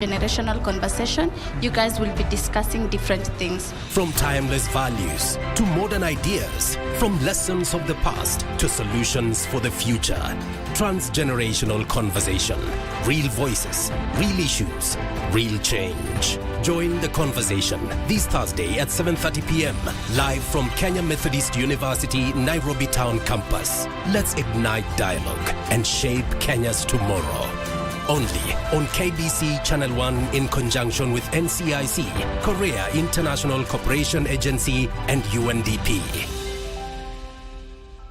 Generational conversation. You guys will be discussing different things. From timeless values to modern ideas, from lessons of the past to solutions for the future. Transgenerational conversation. Real voices, real issues, real change. Join the conversation this Thursday at 7:30 p.m. live from Kenya Methodist University, Nairobi Town campus. Let's ignite dialogue and shape Kenya's tomorrow. Only on KBC Channel 1 in conjunction with NCIC, Korea International Cooperation Agency, and UNDP.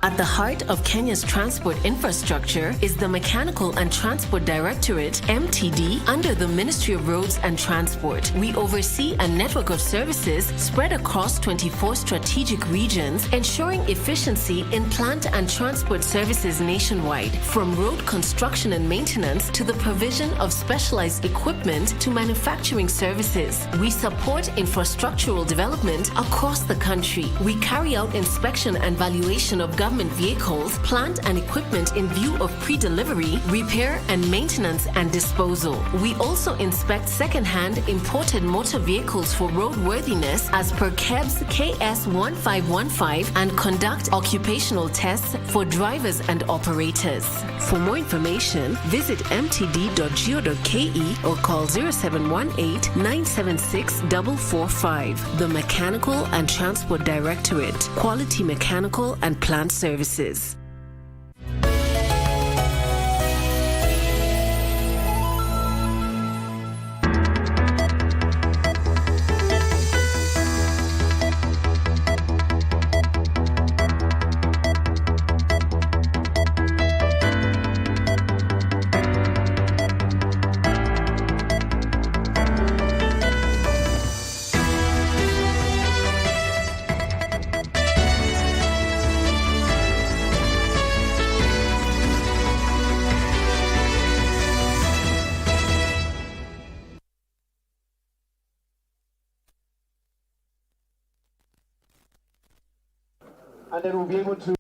At the heart of Kenya's transport infrastructure is the Mechanical and Transport Directorate, MTD, under the Ministry of Roads and Transport. We oversee a network of services spread across 24 strategic regions, ensuring efficiency in plant and transport services nationwide, from road construction and maintenance to the provision of specialized equipment to manufacturing services. We support infrastructural development across the country. We carry out inspection and valuation of government vehicles, plant and equipment in view of pre-delivery, repair and maintenance and disposal. We also inspect second-hand imported motor vehicles for roadworthiness as per KEBS KS 1515 and conduct occupational tests for drivers and operators. For more information, visit mtd.go.ke or call 0718-976-445. The Mechanical and Transport Directorate, Quality Mechanical and Plant Services. And then we'll be able to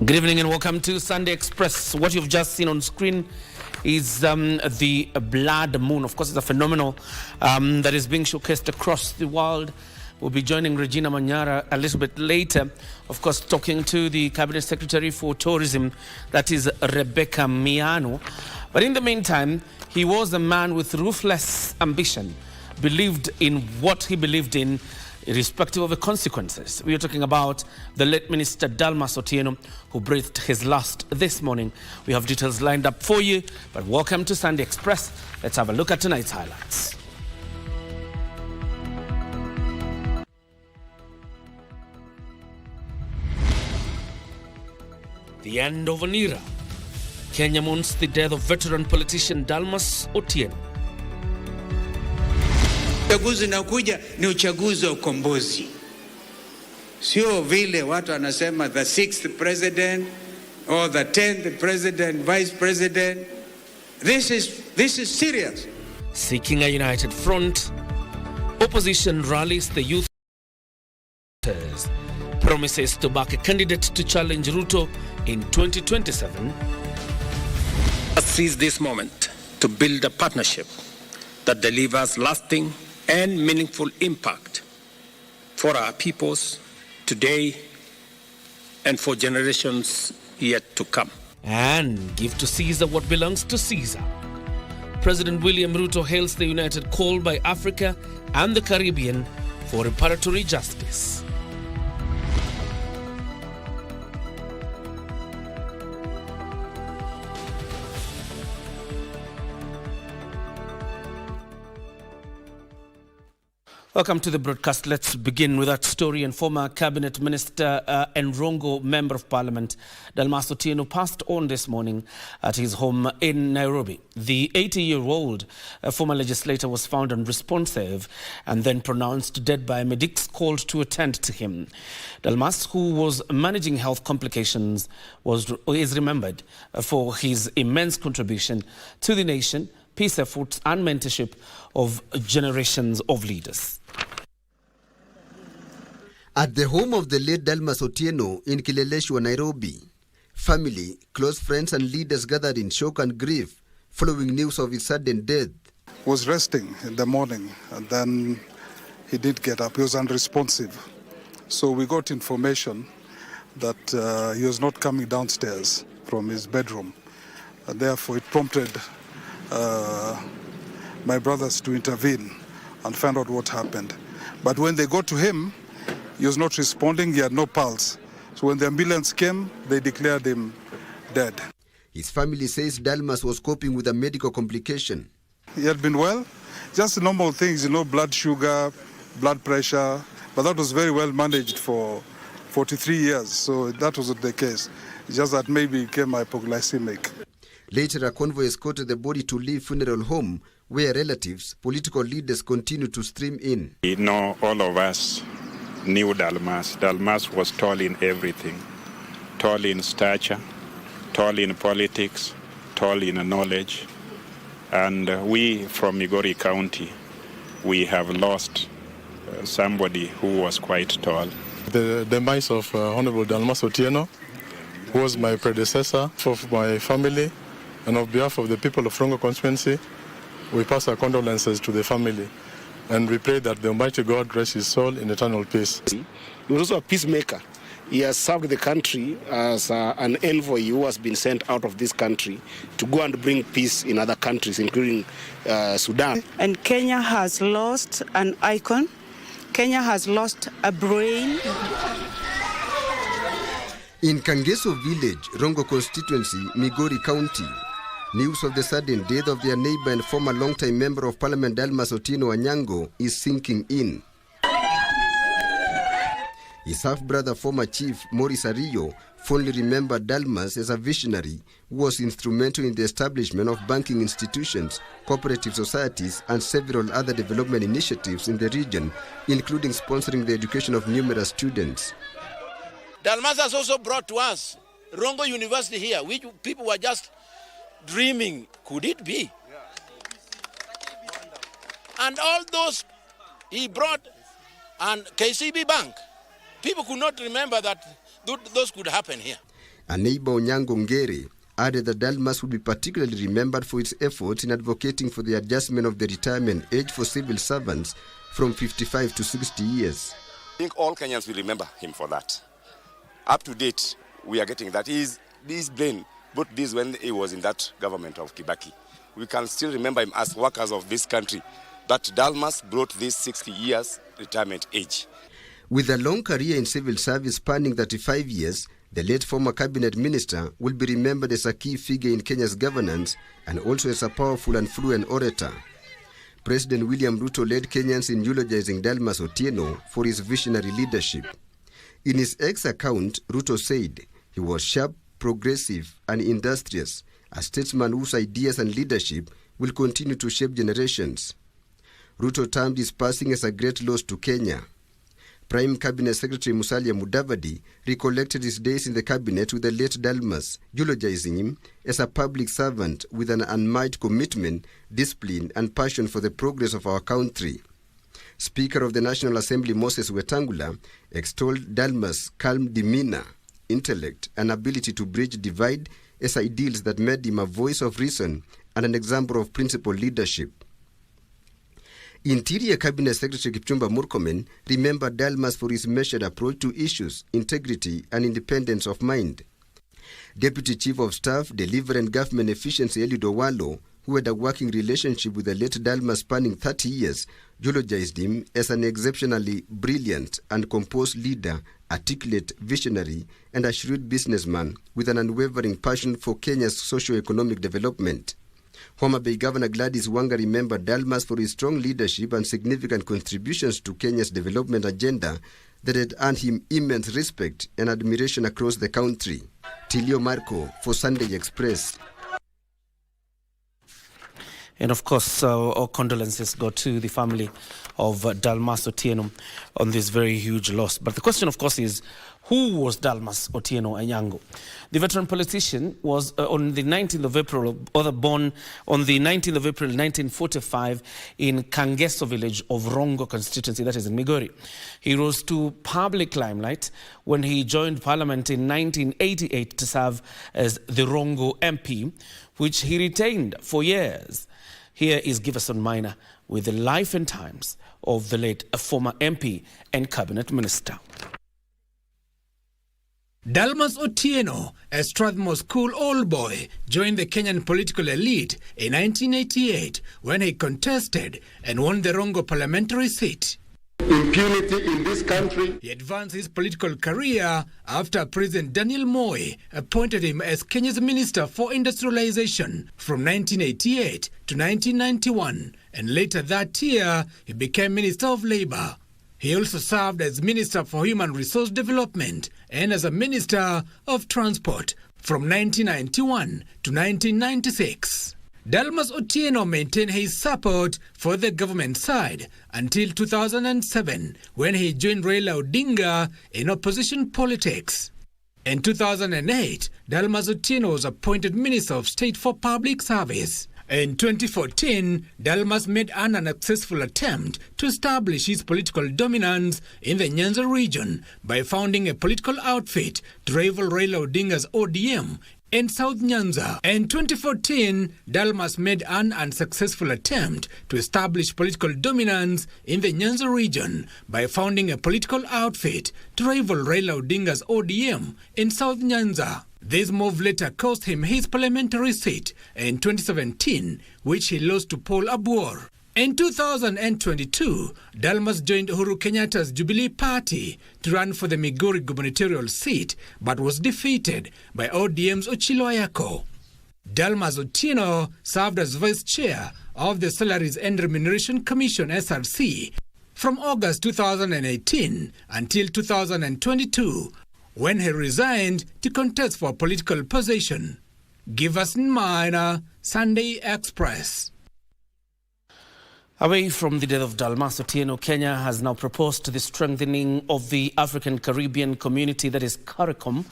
Good evening and welcome to Sunday Express. What you've just seen on screen is the blood moon. Of course, it's a phenomenon that is being showcased across the world. We'll be joining Regina Manyara a little bit later, of course, talking to the Cabinet Secretary for Tourism, that is Rebecca Miano. But in the meantime, he was a man with ruthless ambition, believed in what he believed in, irrespective of the consequences. We are talking about the late Minister Dalmas Otieno, who breathed his last this morning. We have details lined up for you, but welcome to Sunday Express. Let's have a look at tonight's highlights. The end of an era. Kenya mourns the death of veteran politician Dalmas Otieno. Uchaguzi unakuja ni uchaguzi wa ukombozi, sio vile watu wanasema the 6th president or the 10th president, vice president. This is serious. Seeking a united front, opposition rallies the youth, promises to back a candidate to challenge Ruto in 2027. Let's seize this moment to build a partnership that delivers lasting and meaningful impact for our peoples today and for generations yet to come. And give to Caesar what belongs to Caesar. President William Ruto hails the united call by Africa and the Caribbean for reparatory justice. Welcome to the broadcast. Let's begin with that story. And former Cabinet Minister and Rongo Member of Parliament, Dalmas Otieno, passed on this morning at his home in Nairobi. The 80-year-old former legislator was found unresponsive and then pronounced dead by medics called to attend to him. Dalmas, who was managing health complications, is remembered for his immense contribution to the nation, peace efforts and mentorship of generations of leaders. At the home of the late Dalmas Otieno in Kileleshwa, Nairobi, family, close friends and leaders gathered in shock and grief following news of his sudden death. Was resting in the morning and then he did get up. He was unresponsive. So we got information that he was not coming downstairs from his bedroom. And therefore it prompted my brothers to intervene and find out what happened. But when they got to him, he was not responding, he had no pulse. So when the ambulance came, they declared him dead. His family says Dalmas was coping with a medical complication. He had been well, just normal things, blood sugar, blood pressure, but that was very well managed for 43 years, so that wasn't the case. It's just that maybe he became hypoglycemic. Later, a convoy escorted the body to Lee Funeral Home, where relatives, political leaders continue to stream in. All of us knew Dalmas. Dalmas was tall in everything. Tall in stature, tall in politics, tall in knowledge. And we from Migori County, we have lost somebody who was quite tall. The demise of Honorable Dalmas Otieno, who was my predecessor, of my family, and on behalf of the people of Rongo constituency, we pass our condolences to the family. And we pray that the Almighty God rest his soul in eternal peace. He was also a peacemaker. He has served the country as an envoy who has been sent out of this country to go and bring peace in other countries, including Sudan. And Kenya has lost an icon. Kenya has lost a brain. In Kangeso village, Rongo constituency, Migori County, news of the sudden death of their neighbor and former long-time member of Parliament Dalmas Otieno Anyango is sinking in. His half-brother, former chief Maurice Ario, fondly remembered Dalmas as a visionary who was instrumental in the establishment of banking institutions, cooperative societies, and several other development initiatives in the region, including sponsoring the education of numerous students. Dalmas has also brought to us Rongo University here, which people were just dreaming, could it be? And all those he brought, and KCB Bank, people could not remember that those could happen here. A neighbor, Onyango Ngere, added that Dalmas would be particularly remembered for its efforts in advocating for the adjustment of the retirement age for civil servants from 55 to 60 years. I think all Kenyans will remember him for that. Up to date, we are getting that. His brain, but this when he was in that government of Kibaki. We can still remember him as workers of this country, that Dalmas brought this 60 years retirement age. With a long career in civil service spanning 35 years, the late former cabinet minister will be remembered as a key figure in Kenya's governance and also as a powerful and fluent orator. President William Ruto led Kenyans in eulogizing Dalmas Otieno for his visionary leadership. In his X account, Ruto said he was sharp, progressive and industrious, a statesman whose ideas and leadership will continue to shape generations. Ruto termed his passing as a great loss to Kenya. Prime Cabinet Secretary Musalia Mudavadi recollected his days in the cabinet with the late Dalmas, eulogizing him as a public servant with an unmatched commitment, discipline and passion for the progress of our country. Speaker of the National Assembly Moses Wetangula extolled Dalmas' calm demeanor, intellect and ability to bridge divide as ideals that made him a voice of reason and an example of principled leadership. Interior Cabinet Secretary Kipchumba Murkomen remembered Dalmas for his measured approach to issues, integrity and independence of mind. Deputy Chief of Staff, Delivery and Government Efficiency Eliud Owalo, who had a working relationship with the late Dalmas spanning 30 years, eulogized him as an exceptionally brilliant and composed leader, articulate, visionary, and a shrewd businessman with an unwavering passion for Kenya's socio-economic development. Homa Bay Governor Gladys Wanga remembered Dalmas for his strong leadership and significant contributions to Kenya's development agenda that had earned him immense respect and admiration across the country. Tilio Marco for Sunday Express. And of course, our condolences go to the family of Dalmas Otieno on this very huge loss. But the question, of course, is who was Dalmas Otieno Anyango? The veteran politician was on the 19th of April, born on the 19th of April 1945 in Kangeso village of Rongo constituency, that is in Migori. He rose to public limelight when he joined Parliament in 1988 to serve as the Rongo MP, which he retained for years. Here is Giverson Minor with the life and times of the late former MP and cabinet minister. Dalmas Otieno, a Strathmore School old boy, joined the Kenyan political elite in 1988 when he contested and won the Rongo parliamentary seat. Impunity in this country. He advanced his political career after President Daniel Moi appointed him as Kenya's Minister for Industrialization from 1988 to 1991, and later that year he became Minister of Labor. He also served as Minister for Human Resource Development and as a Minister of Transport from 1991 to 1996. Dalmas Otieno maintained his support for the government side until 2007, when he joined Raila Odinga in opposition politics. In 2008, Dalmas Otieno was appointed Minister of State for Public Service. In 2014, Dalmas made an unsuccessful attempt to establish his political dominance in the Nyanza region by founding a political outfit to rival Raila Odinga's ODM in South Nyanza. In 2014, Dalmas made an unsuccessful attempt to establish political dominance in the Nyanza region by founding a political outfit to rival Raila Odinga's ODM in South Nyanza. This move later cost him his parliamentary seat in 2017, which he lost to Paul Abwor. In 2022, Dalmas joined Uhuru Kenyatta's Jubilee Party to run for the Migori gubernatorial seat, but was defeated by ODM's Ochilo Ayako. Dalmas Otieno served as vice chair of the Salaries and Remuneration Commission (SRC) from August 2018 until 2022, when he resigned to contest for a political position. Giverson Minor, Sunday Express. Away from the death of Dalmas Otieno, Kenya has now proposed to the strengthening of the African-Caribbean community, that is CARICOM,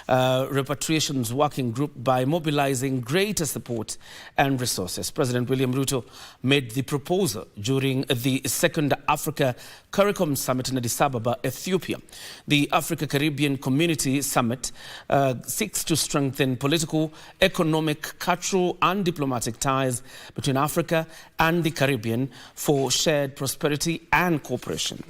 repatriations working group by mobilizing greater support and resources. President William Ruto made the proposal during the second Africa-Caricom Summit in Addis Ababa, Ethiopia. The Africa-Caribbean Community Summit seeks to strengthen political, economic, cultural and diplomatic ties between Africa and the Caribbean for shared prosperity and cooperation.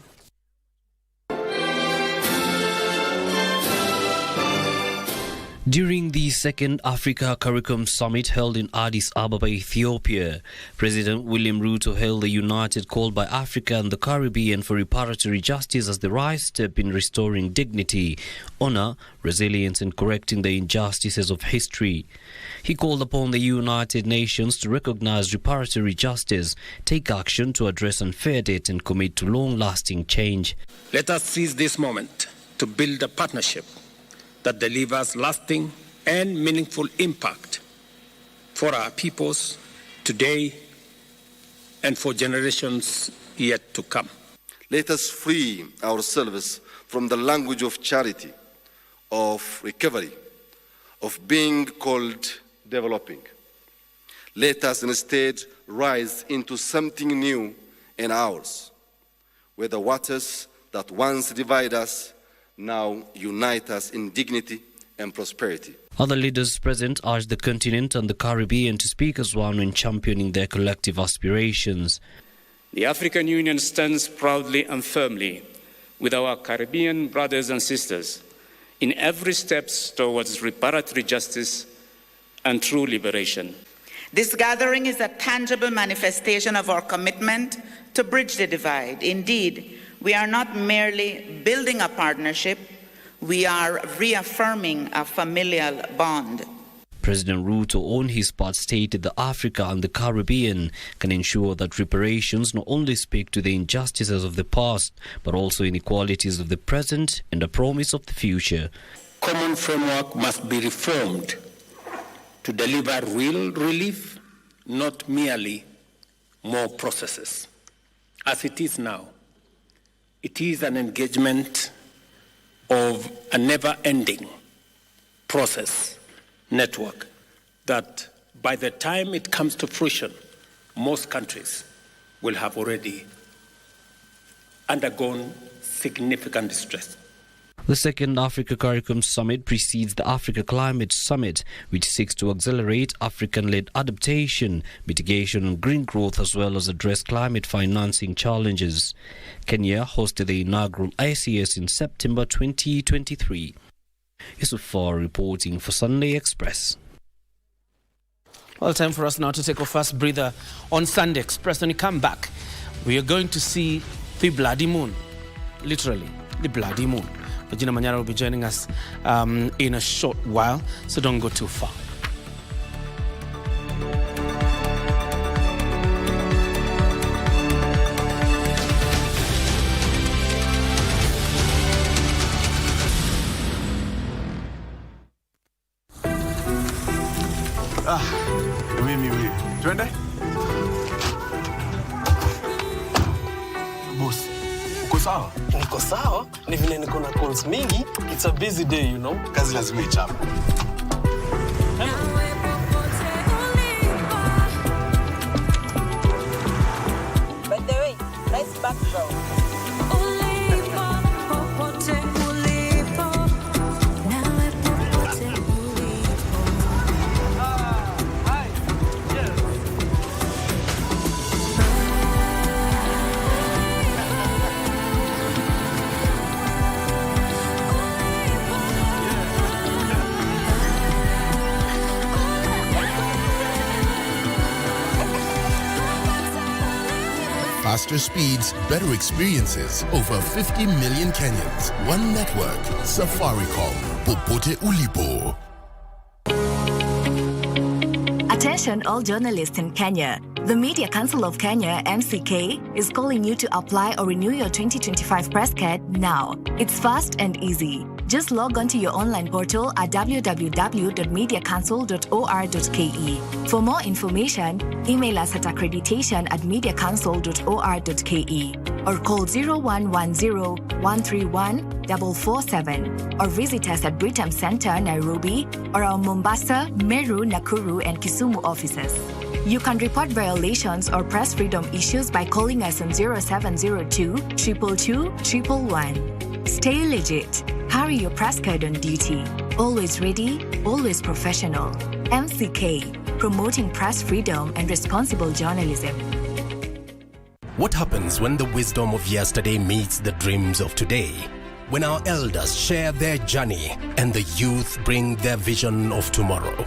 During the second Africa-Caricom Summit held in Addis Ababa, Ethiopia, President William Ruto hailed the united call by Africa and the Caribbean for reparatory justice as the right step in restoring dignity, honor, resilience and correcting the injustices of history. He called upon the United Nations to recognize reparatory justice, take action to address unfair debt and commit to long-lasting change. Let us seize this moment to build a partnership that delivers lasting and meaningful impact for our peoples today and for generations yet to come. Let us free ourselves from the language of charity, of recovery, of being called developing. Let us instead rise into something new and ours, where the waters that once divide us now unite us in dignity and prosperity. Other leaders present urged the continent and the Caribbean to speak as one in championing their collective aspirations. The African Union stands proudly and firmly with our Caribbean brothers and sisters in every step towards reparatory justice and true liberation. This gathering is a tangible manifestation of our commitment to bridge the divide. Indeed, we are not merely building a partnership, we are reaffirming a familial bond. President Ruto, on his part, stated that Africa and the Caribbean can ensure that reparations not only speak to the injustices of the past, but also inequalities of the present and a promise of the future. Common framework must be reformed to deliver real relief, not merely more processes. As it is now, it is an engagement of a never-ending process network that by the time it comes to fruition, most countries will have already undergone significant distress. The second Africa-Caricom Summit precedes the Africa Climate Summit, which seeks to accelerate African-led adaptation, mitigation and green growth, as well as address climate financing challenges. Kenya hosted the inaugural ICS in September 2023. Yusufar reporting for Sunday Express. Well, time for us now to take our first breather on Sunday Express. When we come back, we are going to see the bloody moon. Literally, the bloody moon. Regina Manyara will be joining us in a short while, so don't go too far. Mimi wewe. Twende? Boss. Uko sawa? Niko sawa. Ni vile niko na calls mingi. It's a busy day, you know. Kazi lazima ichape. By the way, nice background. Faster speeds, better experiences. Over 50 million Kenyans. One network. Safaricom. Popote ulipo. Attention all journalists in Kenya. The Media Council of Kenya, MCK, is calling you to apply or renew your 2025 press card now. It's fast and easy. Just log on to your online portal at www.mediacouncil.or.ke. For more information, email us at accreditation@mediacouncil.or.ke or call 0110-131-447 or visit us at Britam Center, Nairobi, or our Mombasa, Meru, Nakuru, and Kisumu offices. You can report violations or press freedom issues by calling us on 0702 222 111. Stay legit. Carry your press card on duty. Always ready, always professional. MCK, promoting press freedom and responsible journalism. What happens when the wisdom of yesterday meets the dreams of today? When our elders share their journey and the youth bring their vision of tomorrow?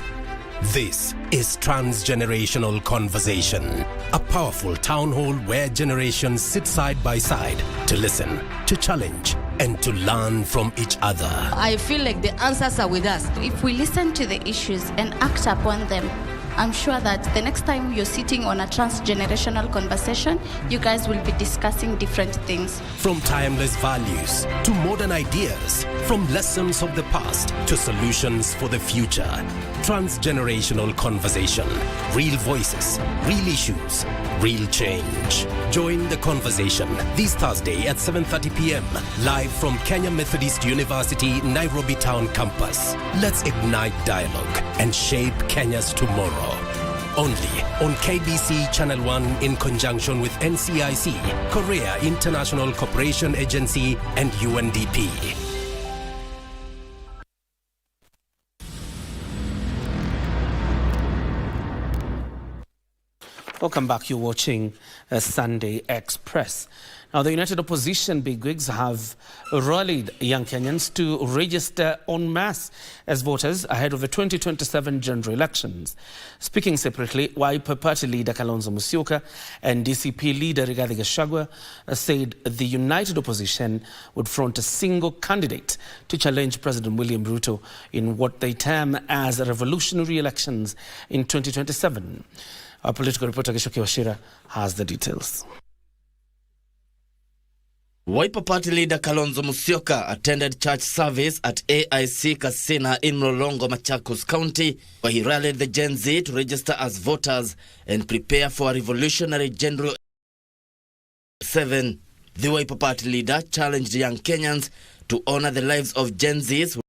This is Transgenerational Conversation, a powerful town hall where generations sit side by side to listen, to challenge, and to learn from each other. I feel like the answers are with us. If we listen to the issues and act upon them, I'm sure that the next time you're sitting on a transgenerational conversation, you guys will be discussing different things. From timeless values to modern ideas, from lessons of the past to solutions for the future. Transgenerational conversation. Real voices, real issues, real change. Join the conversation this Thursday at 7:30 p.m. live from Kenya Methodist University, Nairobi Town Campus. Let's ignite dialogue and shape Kenya's tomorrow. Only on KBC Channel 1 in conjunction with NCIC, Korea International Cooperation Agency, and UNDP. Welcome back. You're watching Sunday Express. Now, the United Opposition bigwigs have rallied young Kenyans to register en masse as voters ahead of the 2027 general elections. Speaking separately, Wiper Party leader Kalonzo Musyoka and DCP leader Rigathi Gachagua said the United Opposition would front a single candidate to challenge President William Ruto in what they term as revolutionary elections in 2027. Our political reporter Kioria has the details. Wiper Party leader Kalonzo Musyoka attended church service at AIC Kasina in Mlolongo, Machakos County, where he rallied the Gen Z to register as voters and prepare for a revolutionary general 7. The Wiper Party leader challenged young Kenyans to honor the lives of Gen Zs who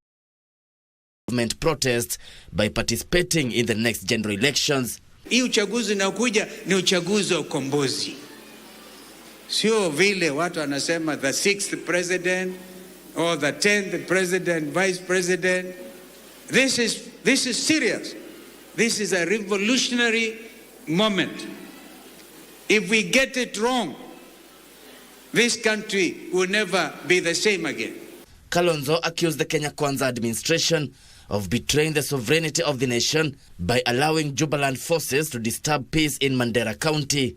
government protests by participating in the next general elections. Hii uchaguzi unakuja ni uchaguzi wa ukombozi. Sio vile watu wanasema the 6th president or the 10th president, vice president. This is serious. This is a revolutionary moment. If we get it wrong, this country will never be the same again. Kalonzo accused the Kenya Kwanza administration of betraying the sovereignty of the nation by allowing Jubaland forces to disturb peace in Mandera County.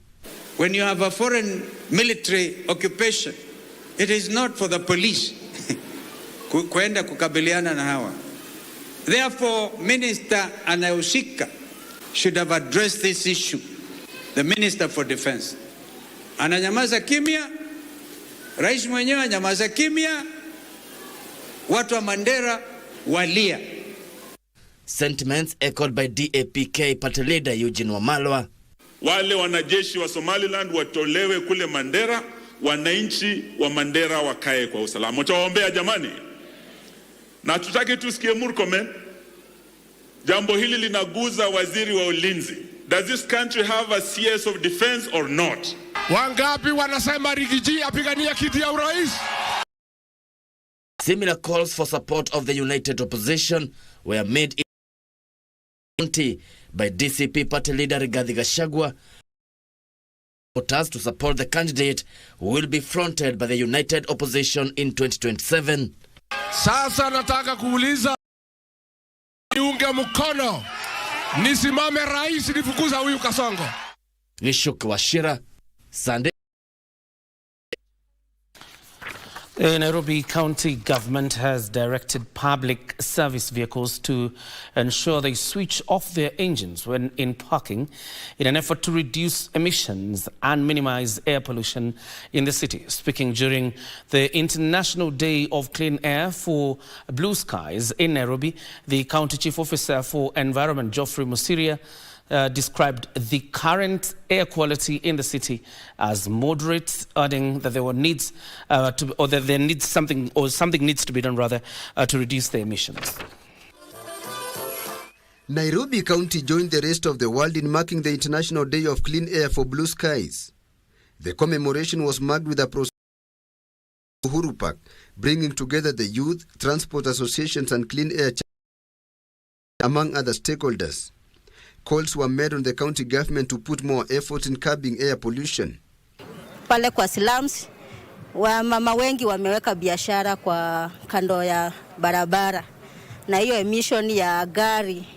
When you have a foreign military occupation, it is not for the police kwenda kukabiliana na hawa. Therefore, Minister anayehusika should have addressed this issue. The Minister for Defense. Ananyamaza kimya, Rais mwenyewe ananyamaza kimya, watu wa Mandera walia. Sentiments echoed by DAP-K party leader Eugene Wamalwa. Wale wanajeshi wa Somaliland watolewe kule Mandera, wananchi wa Mandera wakae kwa usalama. Mtawaombea jamani. Na tutaki tusikie Murkomen. Jambo hili linaguza waziri wa ulinzi. Does this country have a CS of defense or not? Wangapi wanasema Rigiji apigania kiti ya urais? Similar calls for support of the United Opposition were made by DCP party leader Rigathi Gachagua. Voters to support the candidate who will be fronted by the United Opposition in 2027. Sasa nataka kuuliza niunge mkono nisimame rais nifukuza huyu Kasongo. Nishuk Washira, Sunday. The Nairobi County government has directed public service vehicles to ensure they switch off their engines when in parking in an effort to reduce emissions and minimize air pollution in the city. Speaking during the International Day of Clean Air for Blue Skies in Nairobi, the County Chief Officer for Environment, Geoffrey Musiria, described the current air quality in the city as moderate, adding that there needs something needs to be done to reduce the emissions. Nairobi County joined the rest of the world in marking the International Day of Clean Air for Blue Skies. The commemoration was marked with a procession to Uhuru Park, bringing together the youth, transport associations and clean air among other stakeholders. Calls were made on the county government to put more effort in curbing air pollution. Pale kwa slums, wamama wengi wameweka biashara kwa kando ya barabara. Na hiyo emission ya gari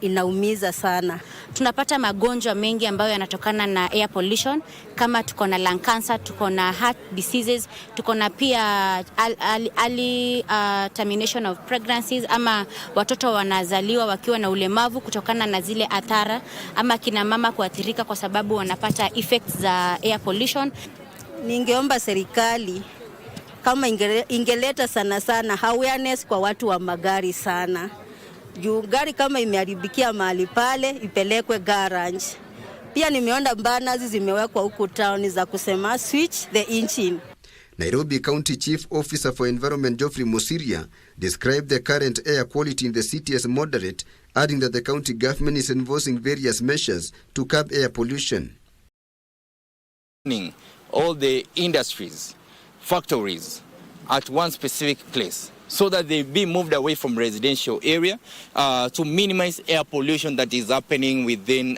inaumiza sana. Tunapata magonjwa mengi ambayo yanatokana na air pollution, kama tuko na lung cancer, tuko na heart diseases, tuko na pia early termination of pregnancies, ama watoto wanazaliwa wakiwa na ulemavu kutokana na zile athara, ama kina mama kuathirika kwa sababu wanapata effects za air pollution. Ningeomba serikali kama ingeleta sana awareness kwa watu wa magari sana. Juu gari kama imeharibikia mahali pale ipelekwe garage. Pia nimeona banners zimewekwa huku town za kusema switch the engine. Nairobi County Chief Officer for Environment Geoffrey Musiria described the current air quality in the city as moderate, adding that the county government is enforcing various measures to curb air pollution. All the industries, factories at one specific place so that they be moved away from residential area to minimize air pollution that is happening within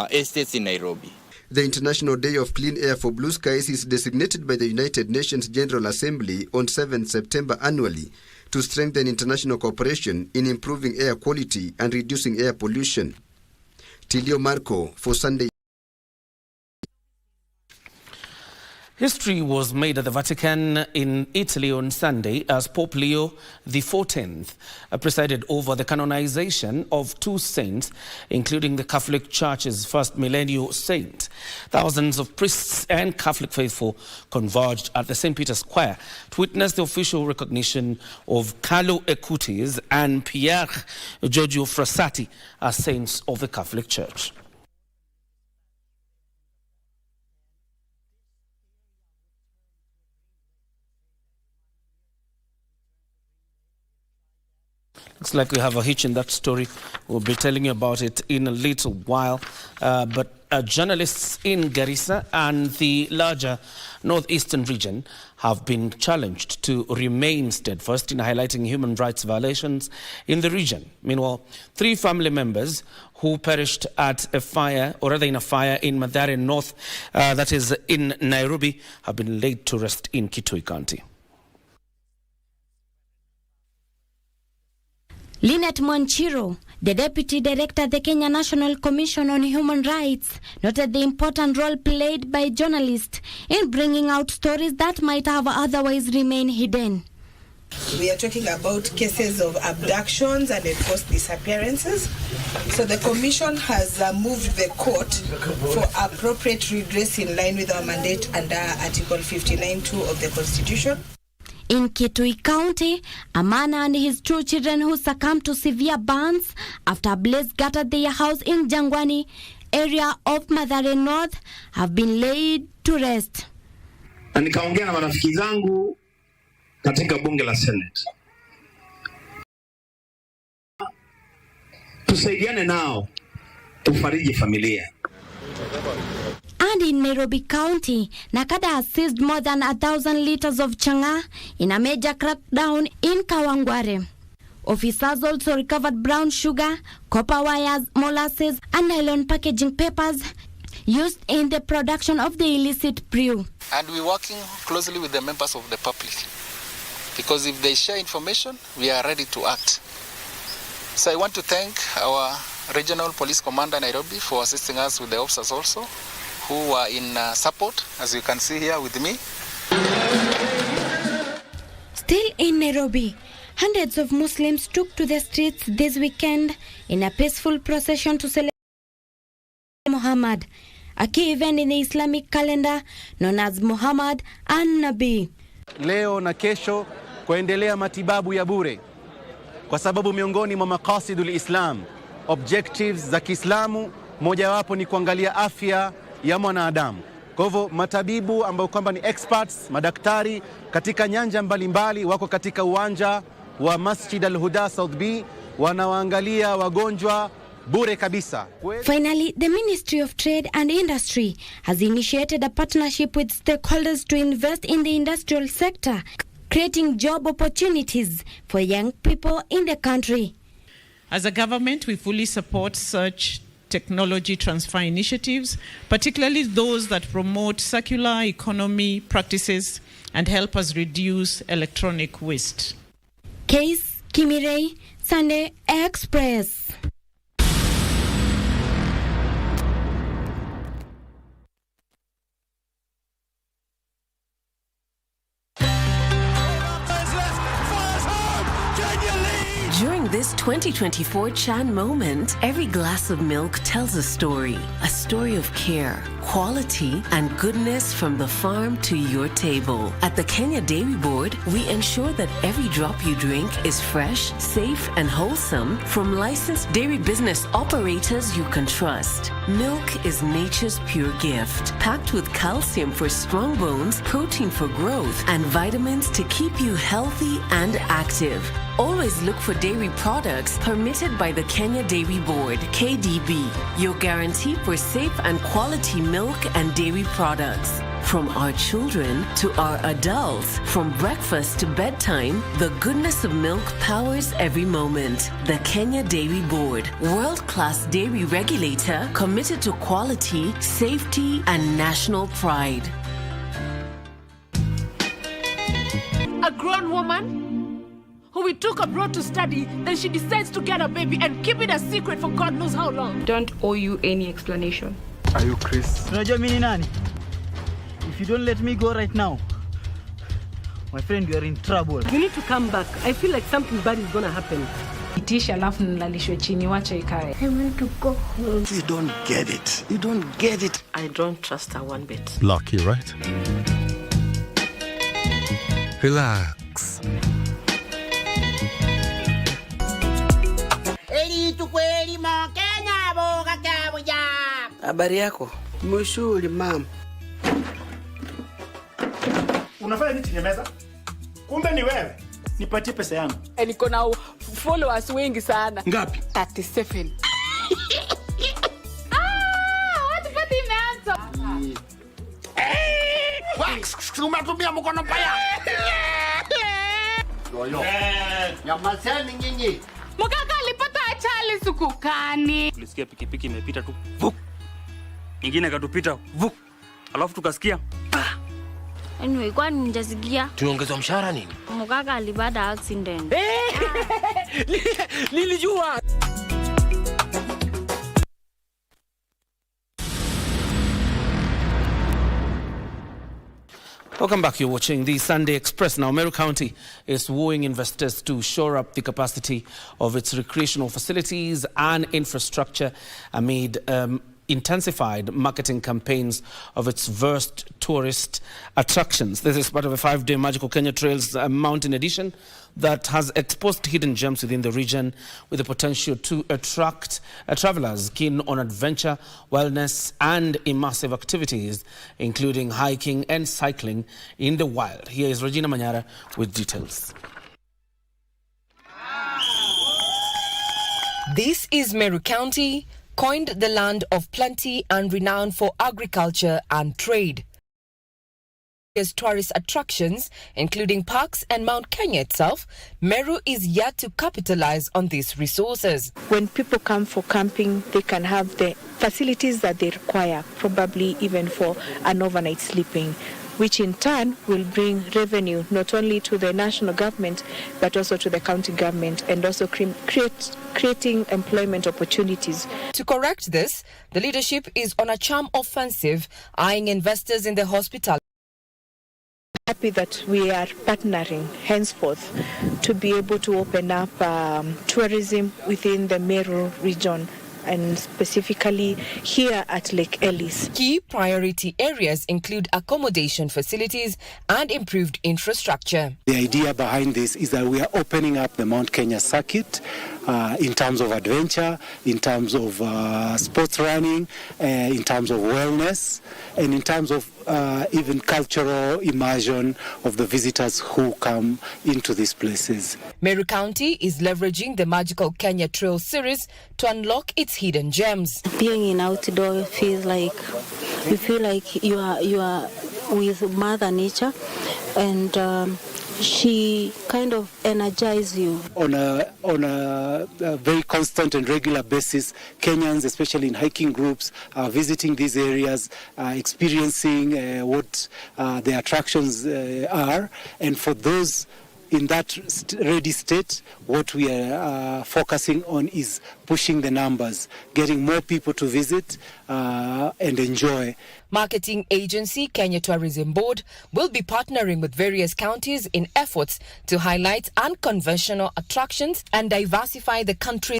estates in Nairobi. The International Day of Clean Air for Blue Skies is designated by the United Nations General Assembly on 7th September annually to strengthen international cooperation in improving air quality and reducing air pollution. Tilio Marco for Sunday. History was made at the Vatican in Italy on Sunday as Pope Leo XIV presided over the canonization of 2 saints, including the Catholic Church's first millennial saint. Thousands of priests and Catholic faithful converged at the St. Peter's Square to witness the official recognition of Carlo Acutis and Pier Giorgio Frassati as saints of the Catholic Church. Looks like we have a hitch in that story. We'll be telling you about it in a little while. But journalists in Garissa and the larger northeastern region have been challenged to remain steadfast in highlighting human rights violations in the region. Meanwhile, 3 family members who perished at a fire, or rather in a fire in Mathare North, that is in Nairobi, have been laid to rest in Kitui County. Lynette Mwanchiro, the Deputy Director at the Kenya National Commission on Human Rights, noted the important role played by journalists in bringing out stories that might have otherwise remained hidden. We are talking about cases of abductions and enforced disappearances. So the Commission has moved the court for appropriate redress in line with our mandate under Article 59(2) of the Constitution. In Kitui County, a man and his 2 children who succumbed to severe burns after a blaze gutted their house in Jangwani, area of Mathare North, have been laid to rest. Na nikaongea na marafiki zangu katika bunge la Senate. Tusaidiane nao, tufariji familia. And in Nairobi County, Nakada has seized more than 1,000 liters of changa in a major crackdown in Kawangware. Officers also recovered brown sugar, copper wires, molasses, and nylon packaging papers used in the production of the illicit brew. And we're working closely with the members of the public, because if they share information, we are ready to act. So I want to thank our Regional Police Commander Nairobi for assisting us with the officers also, who are in support, as you can see here with me. Still in Nairobi, hundreds of Muslims took to the streets this weekend in a peaceful procession to celebrate Muhammad, a key event in the Islamic calendar known as Muhammad an-Nabi. Leo na kesho kuendelea matibabu ya bure, kwa sababu miongoni mwa maqasidul Islam, objectives za Kiislamu, mojawapo ni kuangalia afya ya mwanadamu. Kwa hivyo matabibu ambao kwamba ni experts, madaktari katika nyanja mbalimbali wako katika uwanja wa Masjid al-Huda South B, wanawaangalia wagonjwa bure kabisa. Finally, the Ministry of Trade and Industry has initiated a partnership with stakeholders to invest in the industrial sector, creating job opportunities for young people in the country. As a government, we fully support such technology transfer initiatives, particularly those that promote circular economy practices and help us reduce electronic waste. Case Kimirei, Sunday Express. During this 2024 Chan moment, every glass of milk tells a story of care, quality, and goodness from the farm to your table. At the Kenya Dairy Board, we ensure that every drop you drink is fresh, safe, and wholesome from licensed dairy business operators you can trust. Milk is nature's pure gift, packed with calcium for strong bones, protein for growth, and vitamins to keep you healthy and active. Always look for dairy products permitted by the Kenya Dairy Board, KDB, your guarantee for safe and quality milk and dairy products. From our children to our adults, from breakfast to bedtime, the goodness of milk powers every moment. The Kenya Dairy Board, world-class dairy regulator committed to quality, safety, and national pride. A grown woman who we took abroad to study, then she decides to get a baby and keep it a secret for God knows how long. Don't owe you any explanation. Are you Chris? Unajua mimi ni nani? If you don't let me go right now, my friend, you are in trouble. You need to come back. I feel like something bad is going to happen. Itisha alafu nilalishwe chini, wacha ikae. I want to go home. You don't get it. You don't get it. I don't trust her one bit. Lucky, right? Relax. Habari yako? Mshuli mama. Unafanya nini chini ya meza? Kumbe ni wewe. Nipatie pesa yangu. Niko na followers wengi sana. Ngapi? 37. Watu pati imeanza. Umetumia mkono paya. Yoyo. Nyamazeni nyinyi. Mkaka alipata ajali sukukani. Tulisikia pikipiki imepita tu. Vuk. Nyingine katupita. Vuk. Alafu tukasikia. Anyway, kwani nijasikia? Tuongezwa mshahara nini? Mkaka alipata accident. Nilijua. Welcome back. You're watching the Sunday Express. Now, Meru County is wooing investors to shore up the capacity of its recreational facilities and infrastructure amid intensified marketing campaigns of its vast tourist attractions. This is part of a 5-day Magical Kenya Trails mountain edition that has exposed hidden gems within the region with the potential to attract travelers keen on adventure, wellness and immersive activities, including hiking and cycling in the wild. Here is Regina Manyara with details. This is Meru County, coined the land of plenty and renowned for agriculture and trade. As tourist attractions, including parks and Mount Kenya itself, Meru is yet to capitalize on these resources. When people come for camping, they can have the facilities that they require, probably even for an overnight sleeping, which in turn will bring revenue not only to the national government, but also to the county government, and also creating employment opportunities. To correct this, the leadership is on a charm offensive, eyeing investors in the hospital. Happy that we are partnering henceforth to be able to open up tourism within the Meru region, and specifically here at Lake Ellis. Key priority areas include accommodation facilities and improved infrastructure. The idea behind this is that we are opening up the Mount Kenya circuit in terms of adventure, in terms of sports running, in terms of wellness, and in terms of even cultural immersion of the visitors who come into these places. Meru County is leveraging the Magical Kenya Trail series to unlock its hidden gems. Being in outdoor feels like you feel like you are with Mother Nature, and she kind of energizes you. On a very constant and regular basis, Kenyans, especially in hiking groups, are visiting these areas, experiencing what the attractions are, and for those in that ready state, what we are focusing on is pushing the numbers, getting more people to visit and enjoy. Marketing agency Kenya Tourism Board will be partnering with various counties in efforts to highlight unconventional attractions and diversify the country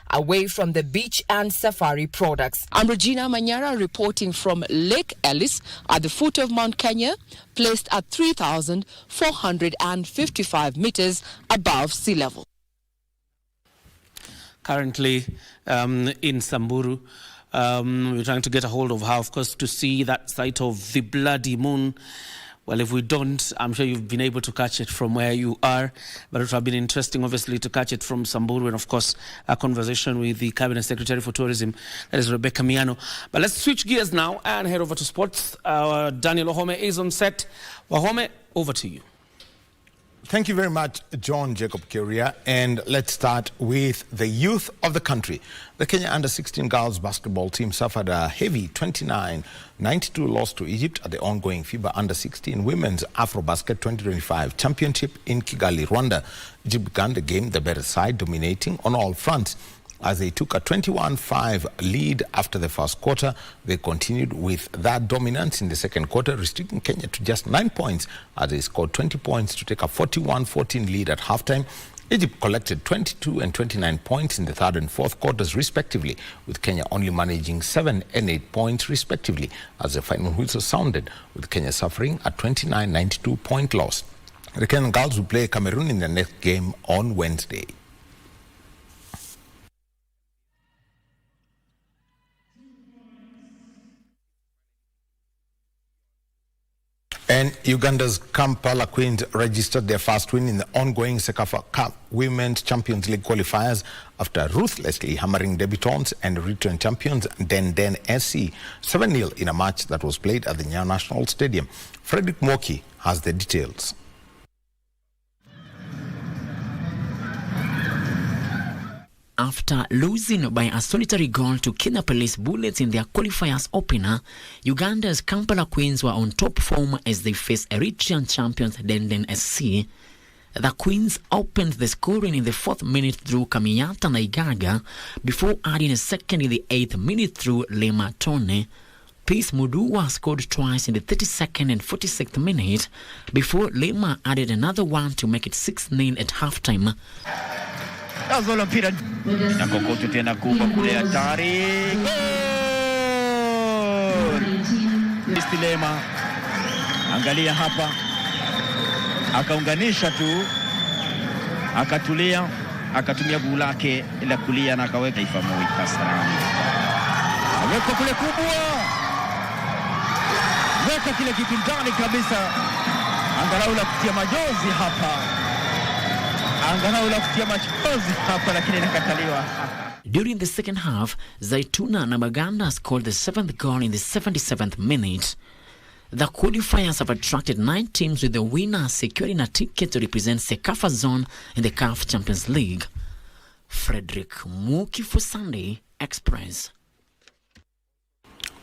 away from the beach and safari products. I'm Regina Manyara reporting from Lake Ellis at the foot of Mount Kenya, placed at 3,455 meters above sea level. Currently in Samburu, we're trying to get a hold of her, of course, to see that sight of the bloody moon, Well, if we don't, I'm sure you've been able to catch it from where you are. But it would have been interesting, obviously, to catch it from Samburu, and, of course, a conversation with the Cabinet Secretary for Tourism, that is Rebecca Miano. But let's switch gears now and head over to sports. Daniel Wahome is on set. Wahome, over to you. Thank you very much, John Jacob Kioria. And let's start with the youth of the country. The Kenya under-16 girls basketball team suffered a heavy 29-92 loss to Egypt at the ongoing FIBA under-16 Women's AfroBasket 2025 Championship in Kigali, Rwanda. Egypt began the game the better side, dominating on all fronts. As they took a 21-5 lead after the first quarter, they continued with that dominance in the second quarter, restricting Kenya to just 9 points as they scored 20 points to take a 41-14 lead at halftime. Egypt collected 22 and 29 points in the third and fourth quarters, respectively, with Kenya only managing 7 and 8 points, respectively, as the final whistle sounded, with Kenya suffering a 29-92 point loss. The Kenyan girls will play Cameroon in the next game on Wednesday. And Uganda's Kampala Queens registered their first win in the ongoing Sekafa Cup Women's Champions League qualifiers after ruthlessly hammering debutants and return champions Den SC 7-0 in a match that was played at the Nyayo National Stadium. Frederick Moki has the details. After losing by a solitary goal to Kenya Police Bullets in their qualifiers opener, Uganda's Kampala Queens were on top form as they faced Eritrean champions Den SC. The Queens opened the scoring in the 4th minute through Kamiyata Naigaga before adding a second in the 8th minute through Lema Tone. Peace Muduwa scored twice in the 32nd and 46th minute before Lema added another one to make it 6-0 at halftime. Nazola mpira na kokoto tena kubwa kule hatari. Lema angalia hapa, akaunganisha tu, akatulia, akatumia guu lake la kulia na akaweka Ifamoi Kasarani. Aweka kule kubwa, weka kile kitu ndani kabisa, angalau la kutia majozi hapa. During the second half, Zaituna Namaganda scored the 7th goal in the 77th minute. The qualifiers have attracted 9 teams, with the winner securing a ticket to represent Sekafa Zone in the CAF Champions League. Frederick Muki for Sunday Express.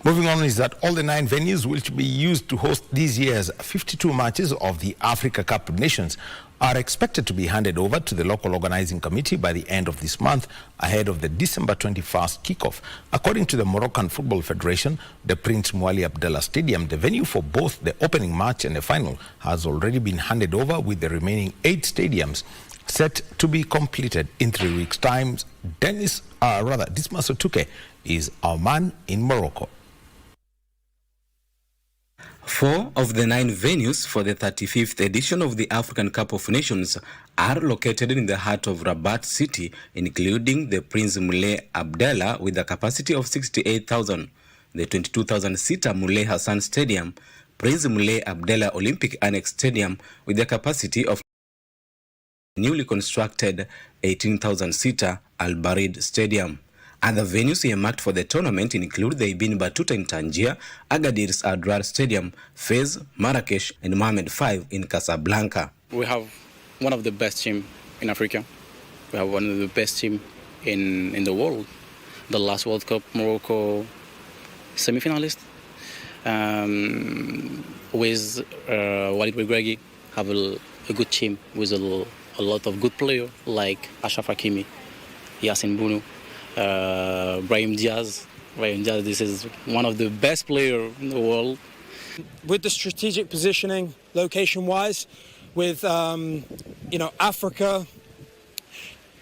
Moving on is that all the 9 venues which will be used to host this year's 52 matches of the Africa Cup of Nations are expected to be handed over to the local organizing committee by the end of this month, ahead of the December 21st kickoff. According to the Moroccan Football Federation, the Prince Mouali Abdallah Stadium, the venue for both the opening match and the final, has already been handed over, with the remaining 8 stadiums set to be completed in 3 weeks' time. Dismas Otuke is our man in Morocco. 4 of the 9 venues for the 35th edition of the African Cup of Nations are located in the heart of Rabat city, including the Prince Moulay Abdallah with a capacity of 68,000, the 22,000-seater Moulay Hassan Stadium, Prince Moulay Abdallah Olympic Annex Stadium with a capacity of newly constructed 18,000-seater Al Barid Stadium. Other venues earmarked for the tournament include the Ibn Battuta in Tangier, Agadir's Adrar Stadium, Fez, Marrakesh, and Mohammed V in Casablanca. We have one of the best teams in Africa. We have one of the best teams in the world. The last World Cup, Morocco semi-finalist. With Walid Regragui, have a good team with a lot of good players like Ashraf Hakimi, Yassine Bounou, Brahim Diaz. This is one of the best players in the world. With the strategic positioning, location-wise, with Africa,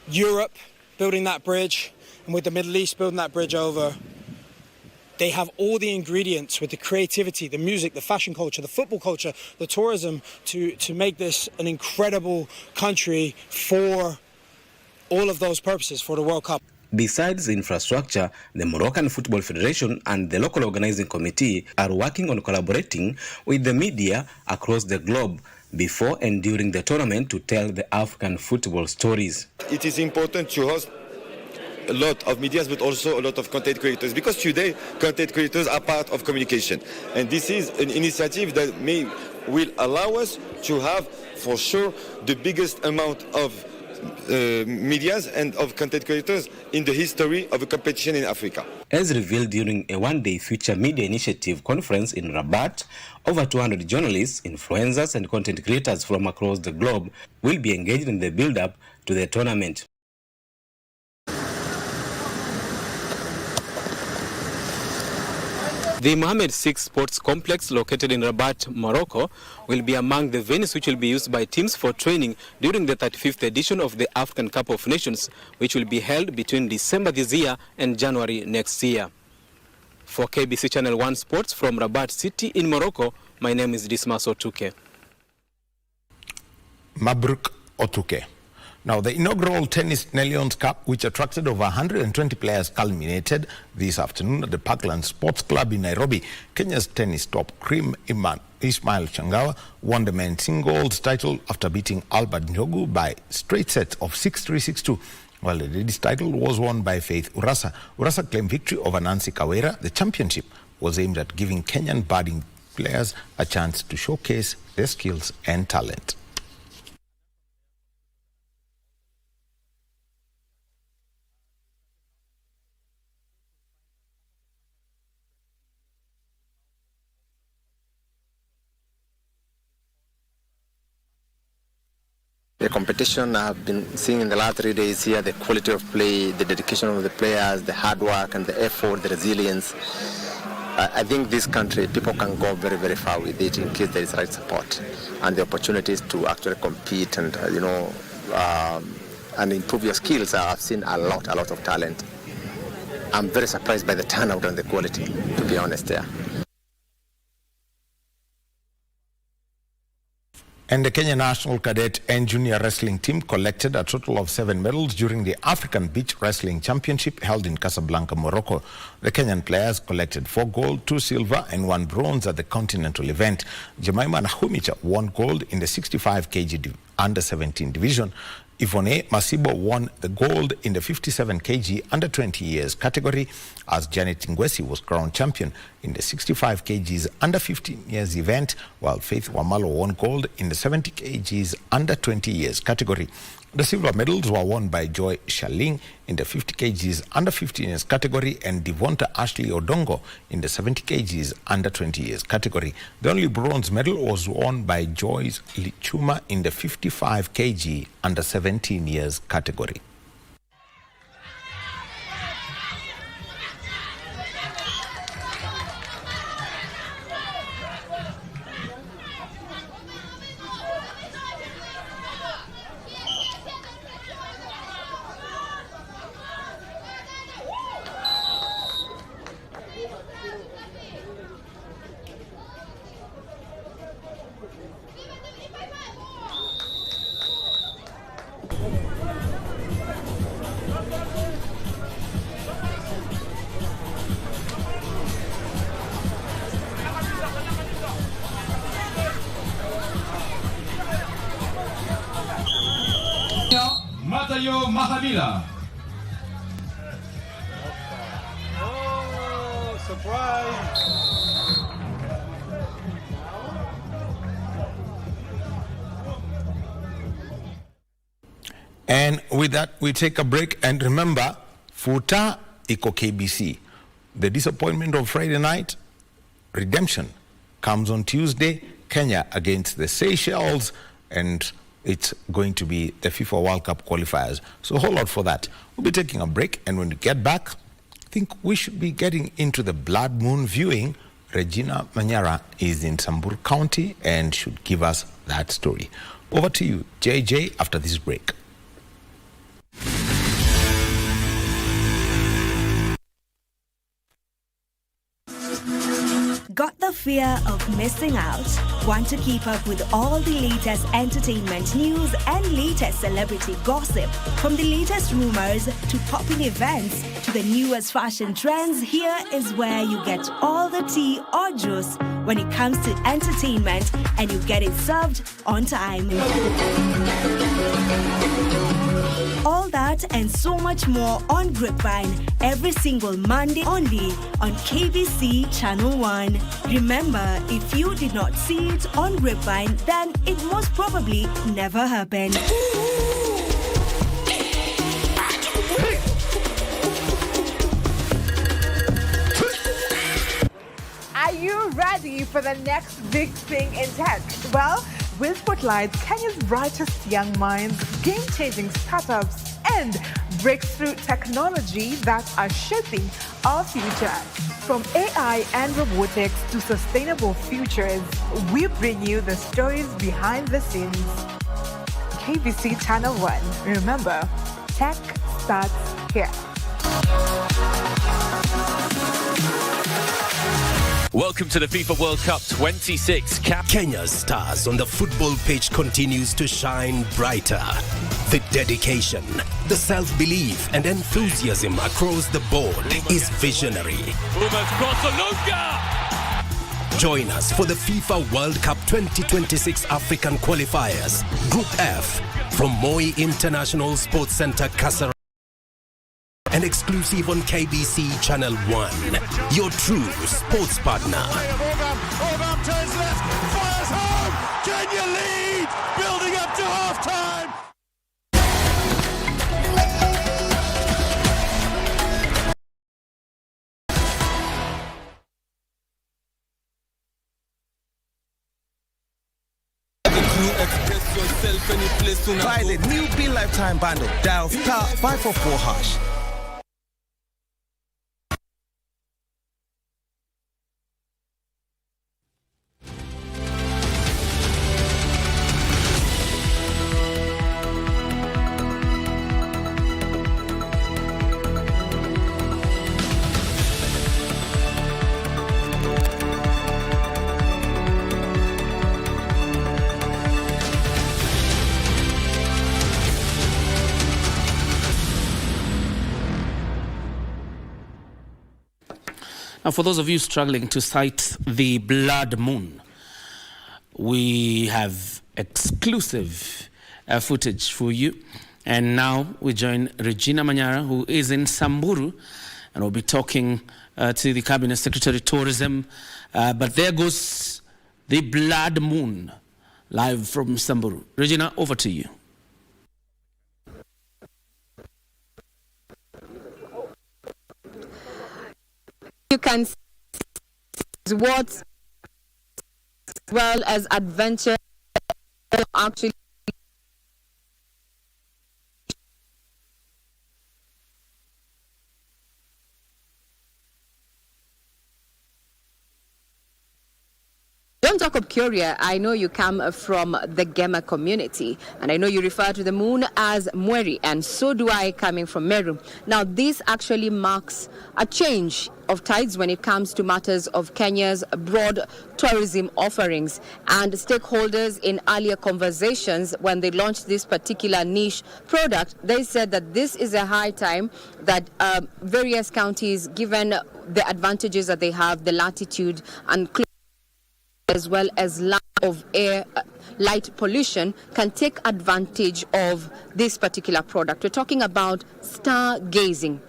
Europe building that bridge, and with the Middle East building that bridge over, they have all the ingredients with the creativity, the music, the fashion culture, the football culture, the tourism to make this an incredible country for all of those purposes for the World Cup. Besides infrastructure, the Moroccan Football Federation and the local organizing committee are working on collaborating with the media across the globe before and during the tournament to tell the African football stories. It is important to host a lot of media, but also a lot of content creators, because today content creators are part of communication, and this is an initiative that will allow us to have for sure the biggest amount of medias and of content creators in the history of a competition in Africa. As revealed during a one-day Future Media Initiative conference in Rabat, over 200 journalists, influencers and content creators from across the globe will be engaged in the build-up to the tournament. The Mohammed VI Sports Complex, located in Rabat, Morocco, will be among the venues which will be used by teams for training during the 35th edition of the African Cup of Nations, which will be held between December this year and January next year. For KBC Channel 1 Sports from Rabat City in Morocco, my name is Dismas Otuke. Mabruk Otuke. Now, the inaugural Tennis Nellions Cup, which attracted over 120 players, culminated this afternoon at the Parkland Sports Club in Nairobi. Kenya's tennis top Cream Ismail Changawa won the men's singles title after beating Albert Njogu by straight sets of 6-3, 6-2. While the ladies' title was won by Faith Urasa. Urasa claimed victory over Nancy Kawera. The championship was aimed at giving Kenyan budding players a chance to showcase their skills and talent. The competition I've been seeing in the last 3 days here, the quality of play, the dedication of the players, the hard work and the effort, the resilience. I think this country, people can go very, very far with it in case there is right support and the opportunities to actually compete and, and improve your skills. I've seen a lot of talent. I'm very surprised by the turnout and the quality, to be honest there. And the Kenya National Cadet and Junior Wrestling team collected a total of 7 medals during the African Beach Wrestling Championship held in Casablanca, Morocco. The Kenyan players collected 4 gold, 2 silver and 1 bronze at the continental event. Jemima Nahumicha won gold in the 65 kg under-17 division. Ivone Masibo won the gold in the 57 kg under 20 years category, as Janet Ngwesi was crowned champion in the 65 kgs under 15 years event, while Faith Wamalo won gold in the 70 kgs under 20 years category. The silver medals were won by Joy Shaling in the 50 kgs under 15 years category and Devonta Ashley Odongo in the 70 kgs under 20 years category. The only bronze medal was won by Joyce Lichuma in the 55 kg under 17 years category. Matayo Mahabila. Oh, surprise! And with that, we take a break. And remember, Futa iko KBC. The disappointment of Friday night, redemption comes on Tuesday. Kenya against the Seychelles, and it's going to be the FIFA World Cup qualifiers. So hold out for that. We'll be taking a break, and when we get back, I think we should be getting into the blood moon viewing. Regina Manyara is in Samburu County and should give us that story. Over to you, JJ, after this break. Got the fear of missing out? Want to keep up with all the latest entertainment news and latest celebrity gossip? From the latest rumors to popping events to the newest fashion trends, here is where you get all the tea or juice when it comes to entertainment, and you get it served on time. All that and so much more on Grapevine every single Monday only on KBC Channel 1. Remember, if you did not see it on Grapevine, then it most probably never happened. Are you ready for the next big thing in tech? Well, we'll spotlight Kenya's brightest young minds, game-changing startups, and breakthrough technology that are shaping our future. From AI and robotics to sustainable futures, we bring you the stories behind the scenes. KBC Channel 1. Remember, tech starts here. Welcome to the FIFA World Cup 26. Kenya's stars on the football pitch continues to shine brighter. The dedication, the self-belief and enthusiasm across the board is visionary. Join us for the FIFA World Cup 2026 African qualifiers, Group F, from Moi International Sports Center, Kasarani. And exclusive on KBC Channel 1, your true sports partner. Orban turns left, fires home. Kenya lead, building up to half-time. Buy the new Be Lifetime bundle. Dial *544#. Now, for those of you struggling to sight the blood moon, we have exclusive footage for you. And now we join Regina Manyara, who is in Samburu, and we'll be talking to the Cabinet Secretary Tourism. But there goes the blood moon, live from Samburu. Regina, over to you. You can see what, as well as adventure, actually. John Jacob Kioria, I know you come from the Gema community, and I know you refer to the moon as Mweri, and so do I, coming from Meru. Now, this actually marks a change of tides when it comes to matters of Kenya's broad tourism offerings, and stakeholders in earlier conversations when they launched this particular niche product, they said that this is a high time that various counties, given the advantages that they have, the latitude and as well as lack of air, light pollution, can take advantage of this particular product. We're talking about stargazing.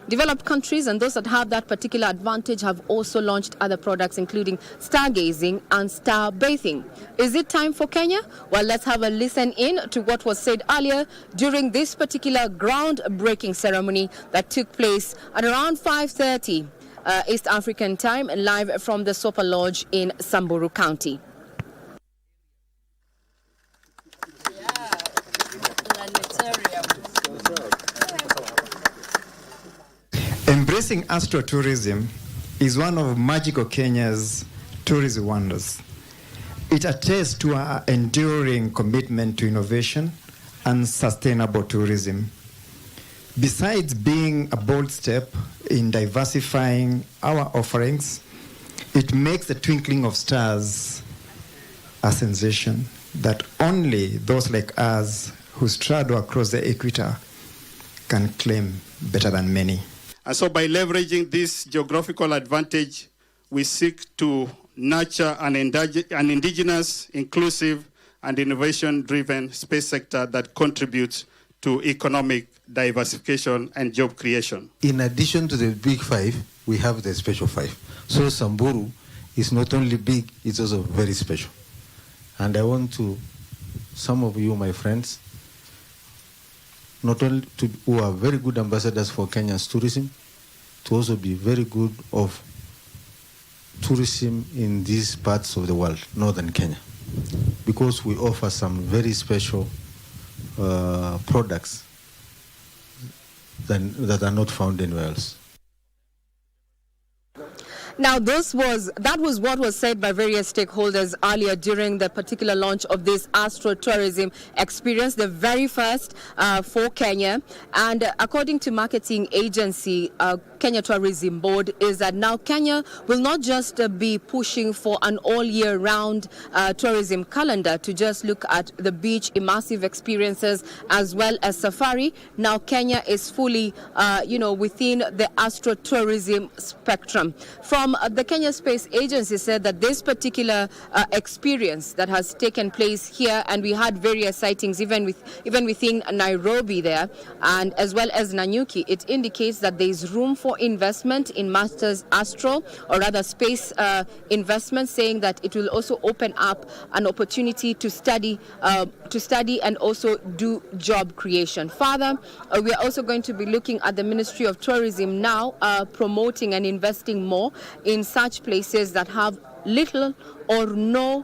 Developed countries and those that have that particular advantage have also launched other products, including stargazing and star bathing. Is it time for Kenya? Well, let's have a listen in to what was said earlier during this particular groundbreaking ceremony that took place at around 5:30 East African time, live from the Sopa Lodge in Samburu County. Embracing astrotourism is one of Magical Kenya's tourism wonders. It attests to our enduring commitment to innovation and sustainable tourism. Besides being a bold step in diversifying our offerings, It makes the twinkling of stars a sensation that only those like us who straddle across the equator can claim better than many. And so by leveraging this geographical advantage, we seek to nurture an indigenous, inclusive, and innovation-driven space sector that contributes to economic diversification and job creation. In addition to the big five, we have the special five. So Samburu is not only big, it's also very special. And I want to, some of you, my friends, not only who are very good ambassadors for Kenya's tourism, to also be very good of tourism in these parts of the world, northern Kenya, because we offer some very special products that are not found anywhere else. Now, that was what was said by various stakeholders earlier during the particular launch of this astro-tourism experience, the very first for Kenya. And according to marketing agency Kenya Tourism Board, is that now Kenya will not just be pushing for an all-year-round tourism calendar to just look at the beach, immersive experiences, as well as safari. Now Kenya is fully, within the astro-tourism spectrum. From the Kenya Space Agency said that this particular experience that has taken place here, and we had various sightings even within Nairobi there, and as well as Nanyuki, it indicates that there is room for investment in Masters Astro, or rather space investment, saying that it will also open up an opportunity to study and also do job creation. Further, we are also going to be looking at the Ministry of Tourism now promoting and investing more in such places that have little or no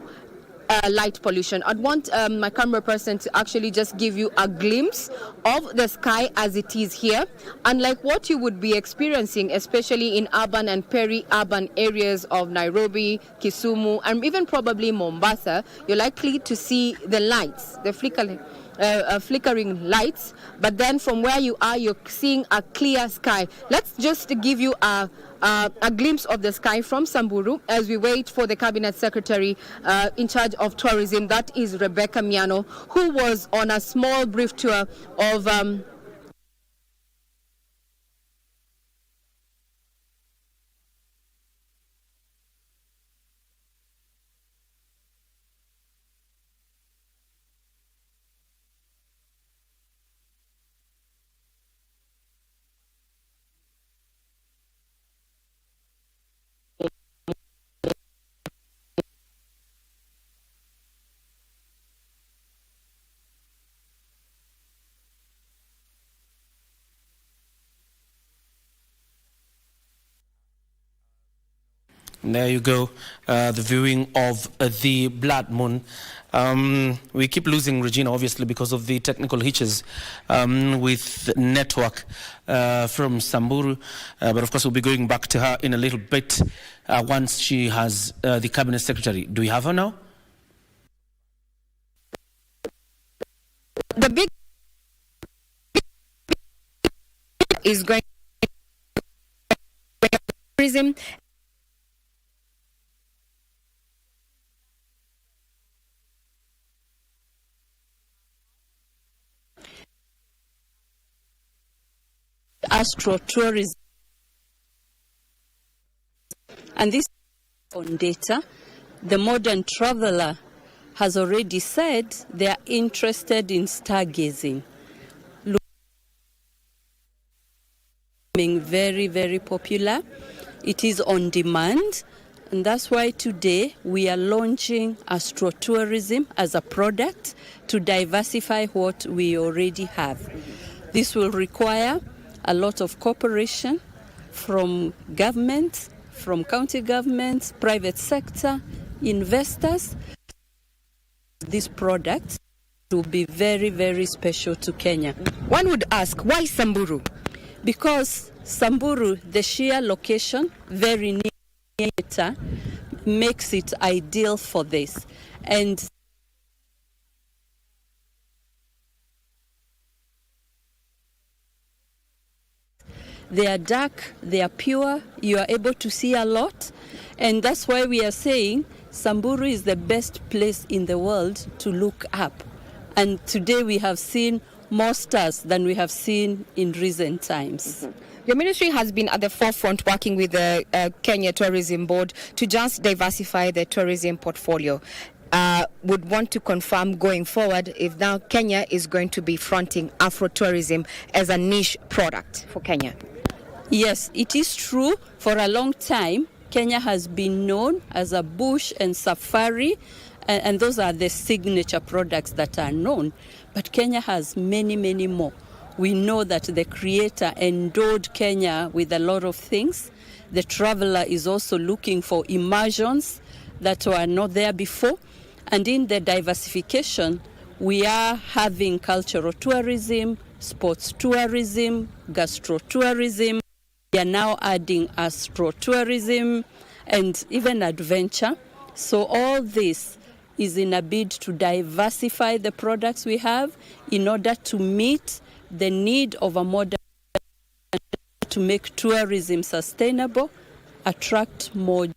light pollution. I'd want my camera person to actually just give you a glimpse of the sky as it is here, unlike what you would be experiencing, especially in urban and peri-urban areas of Nairobi, Kisumu, and even probably Mombasa. You're likely to see the lights, the flickering lights, but then from where you are, you're seeing a clear sky. Let's just give you a glimpse of the sky from Samburu as we wait for the Cabinet Secretary in charge of tourism, that is Rebecca Miano, who was on a small brief tour of There you go, the viewing of the blood moon. We keep losing Regina, obviously, because of the technical hitches with network from Samburu. But of course, we'll be going back to her in a little bit once she has the Cabinet Secretary. Do we have her now? The big is going to tourism. Astro-tourism, and this on data. The modern traveler has already said they are interested in stargazing, becoming very, very popular. It is on demand, and that's why today we are launching astro-tourism as a product to diversify what we already have. This will require a lot of cooperation from government, from county governments, private sector, investors. This product will be very, very special to Kenya. One would ask, why Samburu? Because Samburu, the sheer location, very near it, makes it ideal for this. And they are dark, they are pure, you are able to see a lot, And that's why we are saying Samburu is the best place in the world to look up. And today we have seen more stars than we have seen in recent times. Your ministry has been at the forefront working with the Kenya Tourism Board to just diversify the tourism portfolio. Would want to confirm going forward if now Kenya is going to be fronting Afro-tourism as a niche product for Kenya. Yes, it is true. For a long time, Kenya has been known as a bush and safari, and those are the signature products that are known. But Kenya has many, many more. We know that the Creator endowed Kenya with a lot of things. The traveler is also looking for immersions that were not there before. And in the diversification, we are having cultural tourism, sports tourism, gastro-tourism. We are now adding astro-tourism and even adventure. So all this is in a bid to diversify the products we have in order to meet the need of a modern, to make tourism sustainable, attract more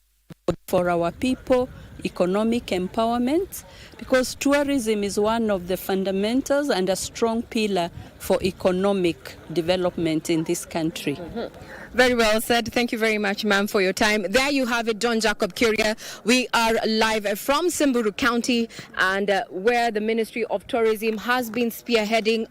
for our people, economic empowerment, because tourism is one of the fundamentals and a strong pillar for economic development in this country. Very well said. Thank you very much, ma'am, for your time. There you have it, John Jacob Kioria. We are live from Samburu County, and where the Ministry of Tourism has been spearheading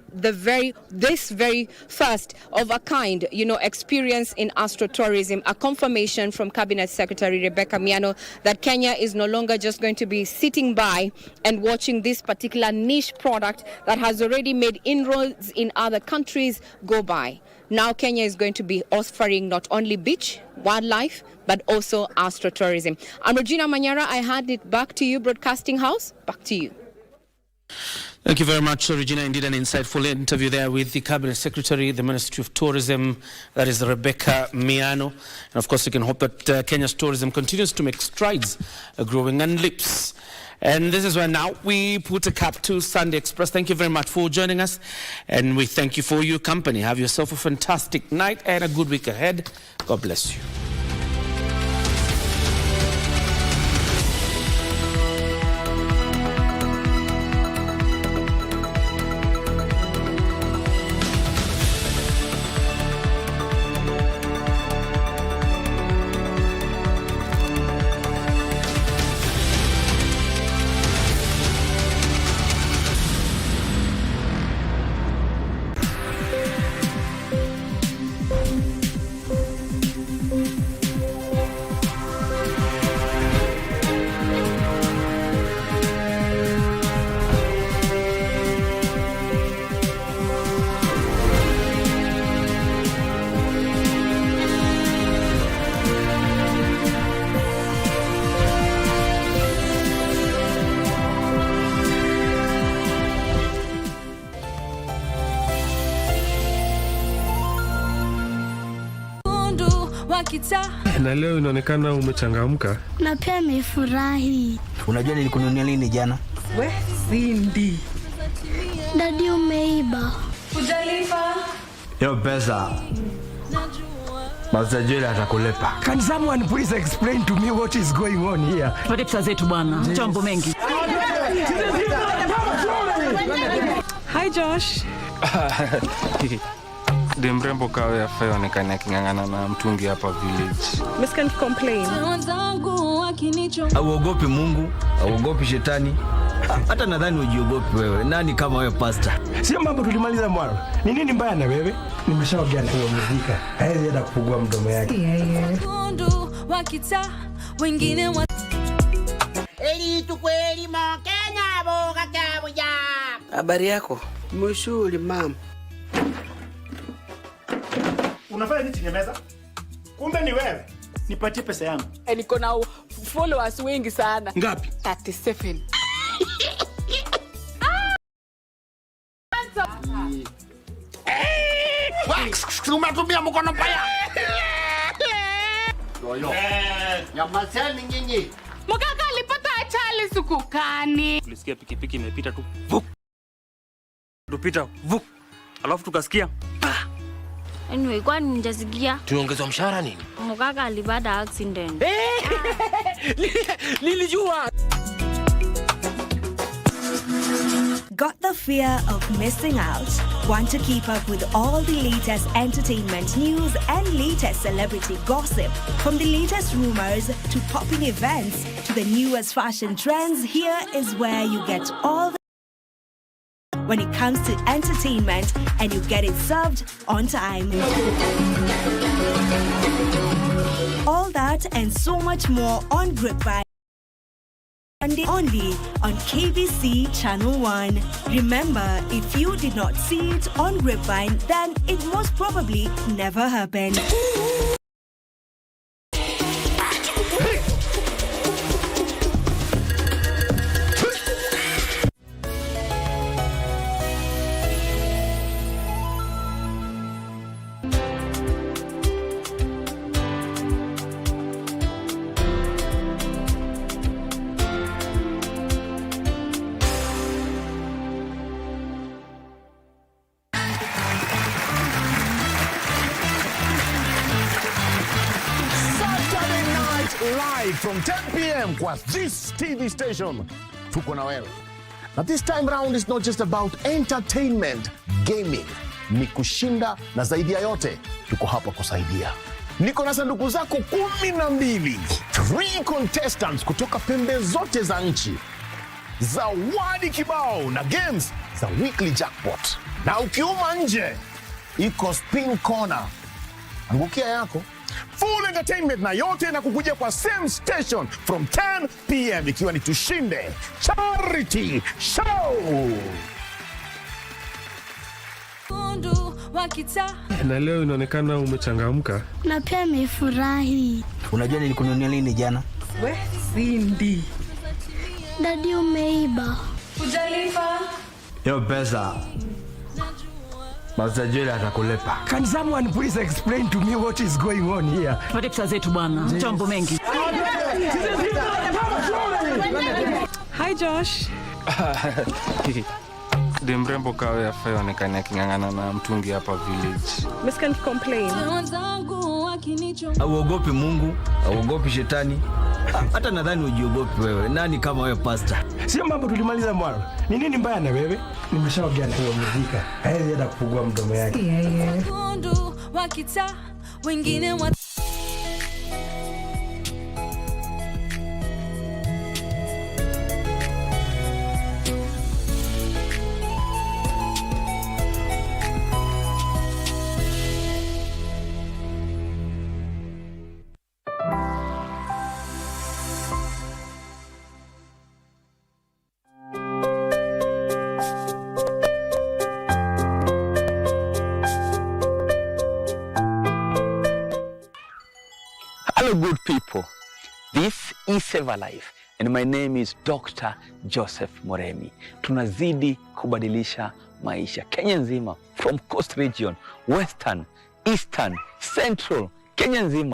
this very first of a kind, experience in astro-tourism, a confirmation from Cabinet Secretary Rebecca Miano that Kenya is no longer just going to be sitting by and watching this particular niche product that has already made inroads in other countries go by. Now Kenya is going to be offering not only beach, wildlife, but also astro-tourism. I'm Regina Manyara. I hand it back to you, Broadcasting House. Back to you. Thank you very much, Regina. Indeed, an insightful interview there with the Cabinet Secretary, the Ministry of Tourism, that is Rebecca Miano. And of course, you can hope that Kenya's tourism continues to make strides, growing and leaps. And this is where now we put a cap to Sunday Express. Thank you very much for joining us. And we thank you for your company. Have yourself a fantastic night and a good week ahead. God bless you. Na leo inaonekana umechangamka. Na pia nimefurahi. Unajua nilikununia nini jana? We, Cindy. Dadi umeiba. Ujalipa. Yo pesa. Masajili atakulipa. Can someone please explain to me what is going on here? Pate pesa zetu bwana. Chombo mengi. Hi Josh. Demrembo kawe afai onekana kingangana na mtungi hapa village. Miss can't complain. Auogopi Mungu, auogopi shetani. Hata nadhani ujiogopi wewe. Nani kama wewe pastor? Sio mambo tulimaliza mwaro. Ni nini mbaya na wewe? Nimeshaongea na huyo mzika. Haiwezi hata kufungua mdomo yake. Wengine Eli tukweli mo Kenya boga kabuja. Habari yako? Mshuli mama. Unafanya nini chini ya meza? Kumbe ni wewe. Nipatie pesa yangu. Niko na followers wengi sana. Ngapi? 37. Umetumia mkono mbaya. Nyamaseni nyinyi. Mkaka alipata ajali sukukani. Tulisikia pikipiki imepita tu. Vuk. Tupita vuk. Alafu tukasikia. Anyway, kwani nijasikia? Tuongezwa mshahara nini? Mkaka alipata accident. Nilijua. Got the fear of missing out? Want to keep up with all the latest entertainment news and latest celebrity gossip? From the latest rumors to popping events to the newest fashion trends, here is where you get all the when it comes to entertainment, and you get it served on time. All that and so much more on Grapevine. Sunday only on KBC Channel 1. Remember, if you did not see it on Grapevine, then it most probably never happened. Live from 10 p.m. kwa this TV station. Tuko na wewe. Now this time round is not just about entertainment, gaming. Ni kushinda na zaidi ya yote, tuko hapa kusaidia. Niko na sanduku zako 12. 3 contestants kutoka pembe zote za nchi. Zawadi kibao na games za weekly jackpot. Na ukiuma nje, iko spin corner. Angukia yako. Full entertainment na yote na kukuja kwa same station from 10 p.m. ikiwa ni Tushinde Charity Show. Na leo inaonekana umechangamka. Na pia nimefurahi. Unajua nilikununia nini jana? We, Cindy. Dadi umeiba. Ujalipa. Yo pesa. Master Joel atakulepa. Can someone please explain to me what is going on here? Tupate pesa zetu bwana. Chombo mengi. Hi Josh. De mrembo kawe afai onekane akingangana na mtungi hapa village. Miss can't complain. Auogopi Mungu, auogopi shetani. Hata nadhani ujiogopi wewe. Nani kama wewe pastor? Sio mambo tulimaliza mwana. Ni nini mbaya na wewe? Nimeshaongea na kuamuzika. Haezi hata kufungua mdomo yake. Wengine Hello good people, this is Save a Life and my name is Dr. Joseph Moremi. Tunazidi kubadilisha maisha Kenya nzima, from Coast Region, Western, Eastern, Central, Kenya nzima.